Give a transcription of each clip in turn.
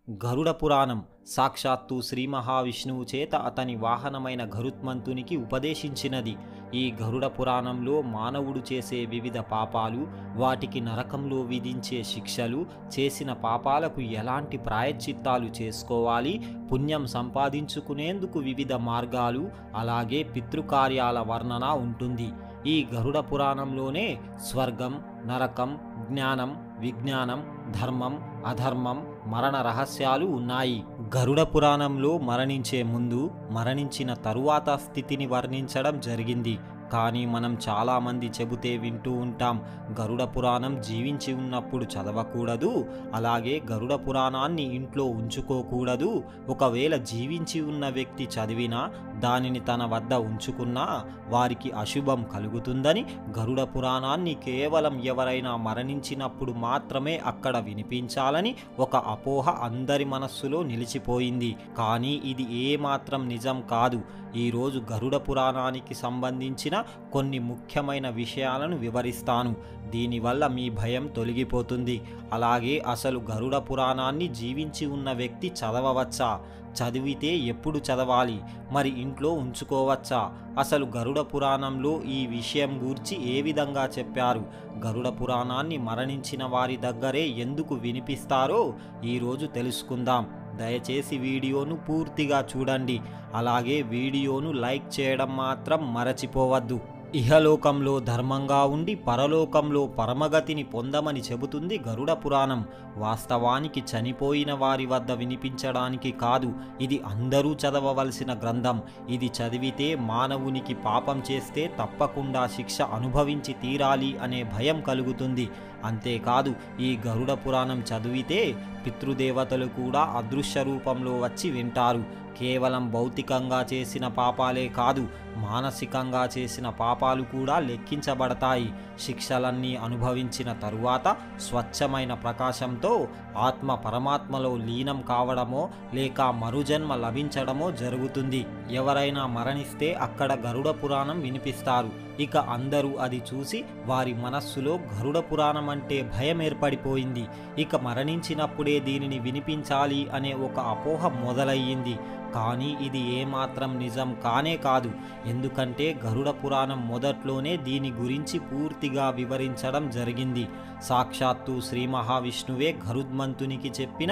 గరుడ పురాణం సాక్షాత్తు శ్రీ మహావిష్ణువు చేత అతని వాహనమైన గరుత్మంతునికి ఉపదేశించినది. ఈ గరుడ పురాణంలో మానవుడు చేసే వివిధ పాపాలు, వాటికి నరకంలో విధించే శిక్షలు, చేసిన పాపాలకు ఎలాంటి ప్రాయశ్చిత్తాలు చేసుకోవాలి, పుణ్యం సంపాదించుకునేందుకు వివిధ మార్గాలు, అలాగే పితృకార్యాల వర్ణన ఉంటుంది. ఈ గరుడ పురాణంలోనే స్వర్గం, నరకం, జ్ఞానం, విజ్ఞానం, ధర్మం, అధర్మం, మరణ రహస్యాలు ఉన్నాయి. గరుడ పురాణంలో మరణించే ముందు, మరణించిన తరువాత స్థితిని వర్ణించడం జరిగింది. కానీ మనం చాలామంది చెబితే వింటూ ఉంటాం, గరుడ పురాణం జీవించి ఉన్నప్పుడు చదవకూడదు, అలాగే గరుడ పురాణాన్ని ఇంట్లో ఉంచుకోకూడదు, ఒకవేళ జీవించి ఉన్న వ్యక్తి చదివినా దానిని తన వద్ద ఉంచుకున్నా వారికి అశుభం కలుగుతుందని, గరుడ పురాణాన్ని కేవలం ఎవరైనా మరణించినప్పుడు మాత్రమే అక్కడ వినిపించాలని ఒక అపోహ అందరి మనస్సులో నిలిచిపోయింది. కానీ ఇది ఏమాత్రం నిజం కాదు. ఈరోజు గరుడ పురాణానికి సంబంధించిన కొన్ని ముఖ్యమైన విషయాలను వివరిస్తాను. దీనివల్ల మీ భయం తొలగిపోతుంది. అలాగే అసలు గరుడ పురాణాన్ని జీవించి ఉన్న వ్యక్తి చదవవచ్చా, చదివితే ఎప్పుడు చదవాలి, మరి ఇంట్లో ఉంచుకోవచ్చా, అసలు గరుడ పురాణంలో ఈ విషయం గూర్చి ఏ విధంగా చెప్పారు, గరుడ పురాణాన్ని మరణించిన వారి దగ్గరే ఎందుకు వినిపిస్తారో ఈరోజు తెలుసుకుందాం. దయచేసి వీడియోను పూర్తిగా చూడండి. అలాగే వీడియోను లైక్ చేయడం మాత్రం మరచిపోవద్దు. ఇహలోకంలో ధర్మంగా ఉండి పరలోకంలో పరమగతిని పొందమని చెబుతుంది గరుడ పురాణం. వాస్తవానికి చనిపోయిన వారి వద్ద వినిపించడానికి కాదు, ఇది అందరూ చదవవలసిన గ్రంథం. ఇది చదివితే మానవునికి పాపం చేస్తే తప్పకుండా శిక్ష అనుభవించి తీరాలి అనే భయం కలుగుతుంది. అంతేకాదు, ఈ గరుడ పురాణం చదివితే పితృదేవతలు కూడా అదృశ్య రూపంలో వచ్చి వింటారు. కేవలం భౌతికంగా చేసిన పాపాలే కాదు, మానసికంగా చేసిన పాపాలు కూడా లెక్కించబడతాయి. శిక్షలన్నీ అనుభవించిన తరువాత స్వచ్ఛమైన ప్రకాశంతో ఆత్మ పరమాత్మలో లీనం కావడమో లేక మరుజన్మ లభించడమో జరుగుతుంది. ఎవరైనా మరణిస్తే అక్కడ గరుడ పురాణం వినిపిస్తారు. ఇక అందరూ అది చూసి వారి మనస్సులో గరుడ పురాణం అంటే భయం ఏర్పడిపోయింది. ఇక మరణించినప్పుడే దీనిని వినిపించాలి అనే ఒక అపోహ మొదలయ్యింది. కానీ ఇది ఏమాత్రం నిజం కానే కాదు. ఎందుకంటే గరుడ పురాణం మొదట్లోనే దీని గురించి పూర్తిగా వివరించడం జరిగింది. సాక్షాత్తు శ్రీ మహావిష్ణువే గరుత్మంతునికి చెప్పిన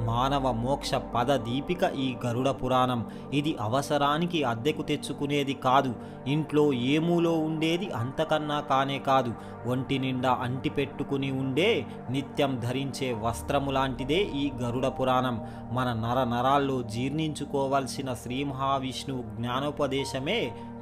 మానవ మోక్ష పద దీపిక ఈ గరుడ పురాణం. ఇది అవసరానికి అద్దెకు తెచ్చుకునేది కాదు, ఇంట్లో ఏమూలో ఉండేది అంతకన్నా కానే కాదు. ఒంటి నిండా అంటి పెట్టుకుని ఉండే, నిత్యం ధరించే వస్త్రము లాంటిదే ఈ గరుడ పురాణం. మన నరాల్లో జీర్ణించుకోవలసిన శ్రీ మహావిష్ణువు జ్ఞానోపదేశమే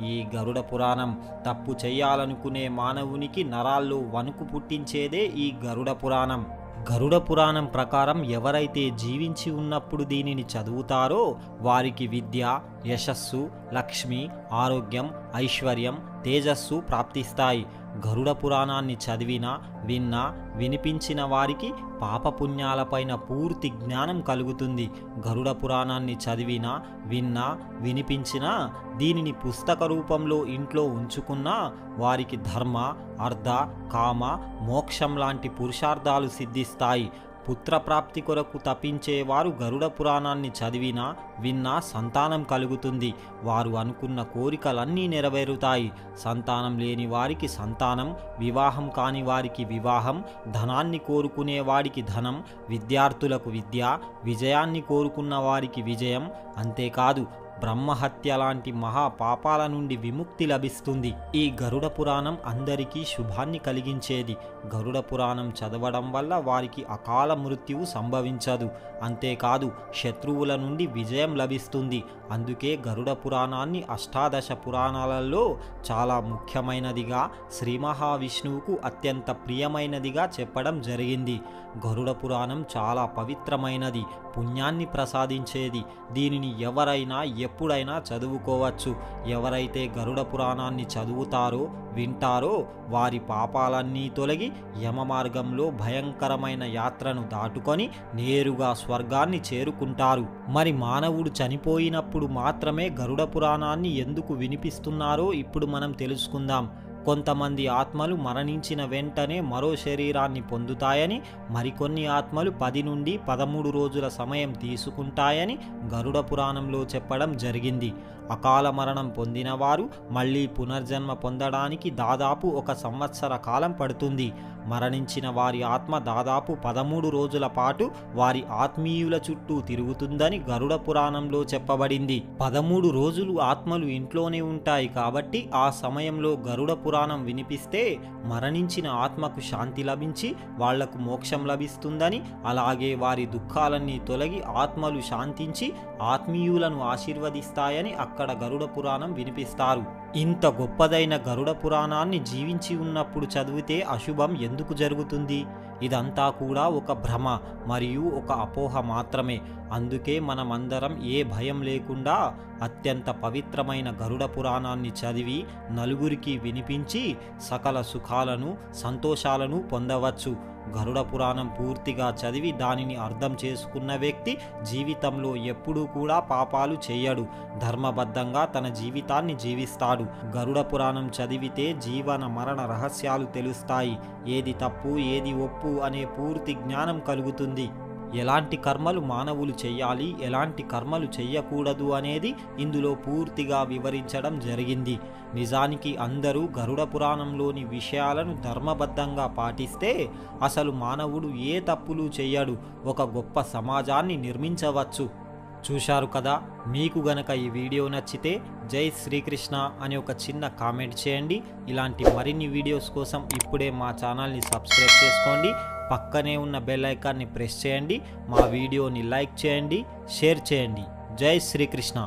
ఈ గరుడ పురాణం. తప్పు చేయాలనుకునే మానవునికి నరాల్లో వణుకు పుట్టించేదే ఈ గరుడ పురాణం. గరుడ పురాణం ప్రకారం ఎవరైతే జీవించి ఉన్నప్పుడు దీనిని చదువుతారో వారికి విద్య, యశస్సు, లక్ష్మి, ఆరోగ్యం, ఐశ్వర్యం, తేజస్సు ప్రాప్తిస్తాయి. గరుడ పురాణాన్ని చదివినా, విన్నా, వినిపించిన వారికి పాపపుణ్యాలపైన పూర్తి జ్ఞానం కలుగుతుంది. గరుడ పురాణాన్ని చదివినా, విన్నా, వినిపించినా, దీనిని పుస్తక రూపంలో ఇంట్లో ఉంచుకున్నా వారికి ధర్మ, అర్థ, కామ, మోక్షం లాంటి పురుషార్థాలు సిద్ధిస్తాయి. పుత్రప్రాప్తి కొరకు తపించేవారు గరుడ పురాణాన్ని చదివినా, విన్నా సంతానం కలుగుతుంది. వారు అనుకున్న కోరికలన్నీ నెరవేరుతాయి. సంతానం లేని వారికి సంతానం, వివాహం కాని వారికి వివాహం, ధనాన్ని కోరుకునే వారికి ధనం, విద్యార్థులకు విద్య, విజయాన్ని కోరుకున్న వారికి విజయం. అంతేకాదు, బ్రహ్మహత్య లాంటి మహా పాపాల నుండి విముక్తి లభిస్తుంది. ఈ గరుడ పురాణం అందరికీ శుభాన్ని కలిగించేది. గరుడ పురాణం చదవడం వల్ల వారికి అకాల మృత్యువు సంభవించదు. అంతేకాదు, శత్రువుల నుండి విజయం లభిస్తుంది. అందుకే గరుడ పురాణాన్ని అష్టాదశ పురాణాలలో చాలా ముఖ్యమైనదిగా, శ్రీ మహావిష్ణువుకు అత్యంత ప్రియమైనదిగా చెప్పడం జరిగింది. గరుడ పురాణం చాలా పవిత్రమైనది, పుణ్యాన్ని ప్రసాదించేది. దీనిని ఎవరైనా ఎప్పుడైనా చదువుకోవచ్చు. ఎవరైతే గరుడ పురాణాన్ని చదువుతారో, వింటారో వారి పాపాలన్నీ తొలగి యమ మార్గంలో భయంకరమైన యాత్రను దాటుకొని నేరుగా స్వర్గాన్ని చేరుకుంటారు. మరి మానవుడు చనిపోయినప్పుడు మాత్రమే గరుడ పురాణాన్ని ఎందుకు వినిపిస్తున్నారో ఇప్పుడు మనం తెలుసుకుందాం. కొంతమంది ఆత్మలు మరణించిన వెంటనే మరో శరీరాన్ని పొందుతాయని, మరికొన్ని ఆత్మలు 10 నుండి 13 రోజుల సమయం తీసుకుంటాయని గరుడ పురాణంలో చెప్పడం జరిగింది. అకాల మరణం పొందిన వారు మళ్ళీ పునర్జన్మ పొందడానికి దాదాపు 1 సంవత్సర కాలం పడుతుంది. మరణించిన వారి ఆత్మ దాదాపు 13 రోజుల పాటు వారి ఆత్మీయుల చుట్టూ తిరుగుతుందని గరుడ పురాణంలో చెప్పబడింది. 13 రోజులు ఆత్మలు ఇంట్లోనే ఉంటాయి కాబట్టి ఆ సమయంలో గరుడ పురాణం వినిపిస్తే మరణించిన ఆత్మకు శాంతి లభించి వాళ్లకు మోక్షం లభిస్తుందని, అలాగే వారి దుఃఖాలన్నీ తొలగి ఆత్మలు శాంతించి ఆత్మీయులను ఆశీర్వదిస్తాయని అక్కడ గరుడ పురాణం వినిపిస్తారు. ఇంత గొప్పదైన గరుడ పురాణాన్ని జీవించి ఉన్నప్పుడు చదివితే అశుభం ఎందుకు జరుగుతుంది? ఇదంతా కూడా ఒక భ్రమ మరియు ఒక అపోహ మాత్రమే. అందుకే మనమందరం ఏ భయం లేకుండా అత్యంత పవిత్రమైన గరుడ పురాణాన్ని చదివి నలుగురికి వినిపించి సకల సుఖాలను సంతోషాలను పొందవచ్చు. గరుడ పురాణం పూర్తిగా చదివి దానిని అర్థం చేసుకున్న వ్యక్తి జీవితంలో ఎప్పుడూ కూడా పాపాలు చేయడు, ధర్మబద్ధంగా తన జీవితాన్ని జీవిస్తాడు. గరుడ పురాణం చదివితే జీవన మరణ రహస్యాలు తెలుస్తాయి. ఏది తప్పు ఏది ఒప్పు అనే పూర్తి జ్ఞానం కలుగుతుంది. ఎలాంటి కర్మలు మానవులు చెయ్యాలి, ఎలాంటి కర్మలు చెయ్యకూడదు అనేది ఇందులో పూర్తిగా వివరించడం జరిగింది. నిజానికి అందరూ గరుడ పురాణంలోని విషయాలను ధర్మబద్ధంగా పాటిస్తే అసలు మానవుడు ఏ తప్పులు చెయ్యడు, ఒక గొప్ప సమాజాన్ని నిర్మించవచ్చు. చూశారు కదా. మీకు గనక ఈ వీడియో నచ్చితే జై శ్రీకృష్ణ అని ఒక చిన్న కామెంట్ చేయండి. ఇలాంటి మరిన్ని వీడియోస్ కోసం ఇప్పుడే మా ఛానల్ని సబ్స్క్రైబ్ చేసుకోండి. పక్కనే ఉన్న బెల్ ఐకాన్ని ప్రెస్ చేయండి. మా వీడియోని లైక్ చేయండి, షేర్ చేయండి. జై శ్రీకృష్ణ.